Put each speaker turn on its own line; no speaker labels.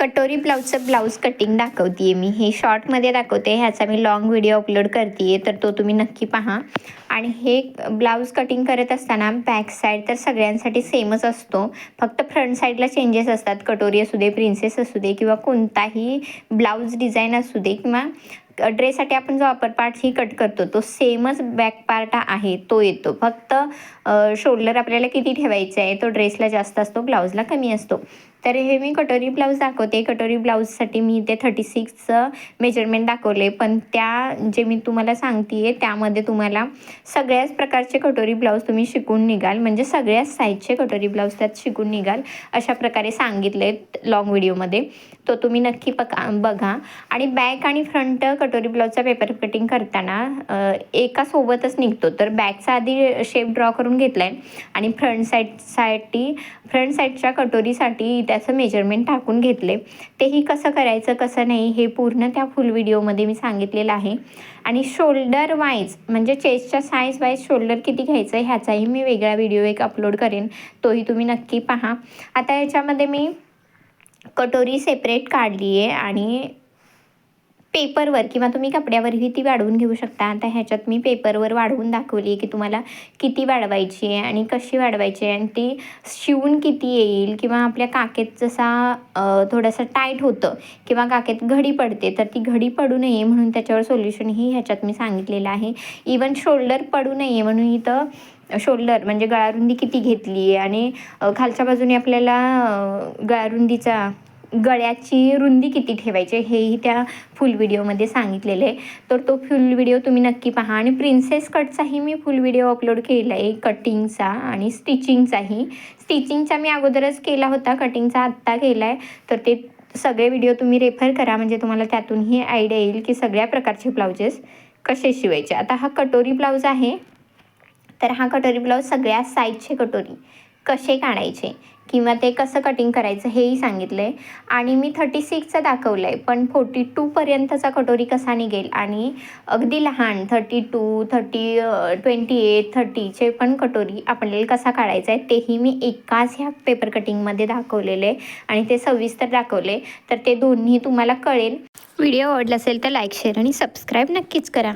कटोरी ब्लाऊजचं blouse cutting दाखवते आहे मी. हे शॉर्टमध्ये दाखवते, ह्याचा मी लाँग व्हिडिओ अपलोड करते आहे, तर तो तुम्ही नक्की पहा. आणि हे ब्लाऊज कटिंग करत असताना बॅक साईड तर सगळ्यांसाठी सेमच असतो, फक्त फ्रंट साईडला चेंजेस असतात. कटोरी असू दे, प्रिन्सेस असू दे किंवा कोणताही ब्लाऊज डिझाईन असू दे किंवा ड्रेससाठी आपण जो अपर पार्ट ही कट करतो तो सेमच बॅक पार्ट आहे तो येतो. फक्त शोल्डर आपल्याला किती ठेवायचं आहे तो ड्रेसला जास्त असतो, ब्लाऊजला कमी असतो. तर हे मी कटोरी ब्लाऊज दाखवते. कटोरी ब्लाऊजसाठी मी इथे 36चं मेजरमेंट दाखवले, पण जे मी तुम्हाला सांगते आहे त्यामध्ये तुम्हाला सगळ्याच प्रकारचे कटोरी ब्लाऊज तुम्ही शिकून निघाल, म्हणजे सगळ्याच साईजचे कटोरी ब्लाऊज त्यात शिकून निघाल अशा प्रकारे सांगितले लाँग व्हिडिओमध्ये. तो तुम्ही नक्की बघा. आणि बॅक आणि फ्रंट कटोरी ब्लाऊजचा पेपर कटिंग करताना एका सोबतच निघतो. तर बॅकचा आधी शेप ड्रॉ करून घेतला आहे आणि फ्रंट साईडच्या कटोरीसाठी त्याचं मेजरमेंट टाकून घेतले. तेही कसं करायचं कसं नाही हे पूर्ण त्या फुल व्हिडिओमध्ये मी सांगितलेलं आहे. आणि शोल्डर वाईज म्हणजे चेस्टच्या साईज वाईज शोल्डर किती घ्यायचं ह्याचाही मी वेगळा व्हिडिओ एक अपलोड करेन, तोही तुम्ही नक्की पहा. आता याच्यामध्ये मी कटोरी सेपरेट काढली आहे आणि पेपरवर किंवा तुम्ही कपड्यावरही ती वाढवून घेऊ शकता. आता ह्याच्यात मी पेपरवर वाढवून दाखवली आहे की तुम्हाला किती वाढवायची आहे आणि कशी वाढवायची आहे आणि ती शिवून किती येईल, किंवा आपल्या काखेत जसा थोडंसं टाईट होतं किंवा काखेत घडी पडते तर ती घडी पडू नये म्हणून त्याच्यावर सोल्युशनही ह्याच्यात मी सांगितलेलं आहे. इवन शोल्डर पडू नये म्हणून इथं शोल्डर म्हणजे गळारुंदी किती घेतली आहे आणि खालच्या बाजूने आपल्याला गळ्याची रुंदी किती ठेवायची हेही त्या फुल व्हिडिओमध्ये सांगितलेलं आहे. तर तो फुल व्हिडिओ तुम्ही नक्की पहा. आणि प्रिन्सेस कटचाही मी फुल व्हिडिओ अपलोड केला आहे, कटिंगचा आणि स्टिचिंगचाही. स्टिचिंगचा मी अगोदरच केला होता, कटिंगचा आत्ता केला आहे. तर ते सगळे व्हिडिओ तुम्ही रेफर करा, म्हणजे तुम्हाला त्यातूनही आयडिया येईल की सगळ्या प्रकारचे ब्लाउजेस कसे शिवायचे. आता हा कटोरी ब्लाऊज आहे, तर हा कटोरी ब्लाऊज सगळ्या साईजचे कटोरी कसे काढायचे किंवा ते कसं कटिंग करायचं हेही सांगितलं आहे. आणि मी 36चा दाखवलं आहे, पण 42पर्यंतचा कटोरी कसा निघेल आणि अगदी लहान 28, 30चे पण कटोरी आपल्याला कसा काढायचा आहे तेही मी एकाच ह्या पेपर कटिंगमध्ये दाखवलेले आहे आणि ते सविस्तर दाखवले, तर ते दोन्ही तुम्हाला कळेल. व्हिडिओ आवडला असेल तर लाईक, शेअर आणि सबस्क्राईब नक्कीच करा.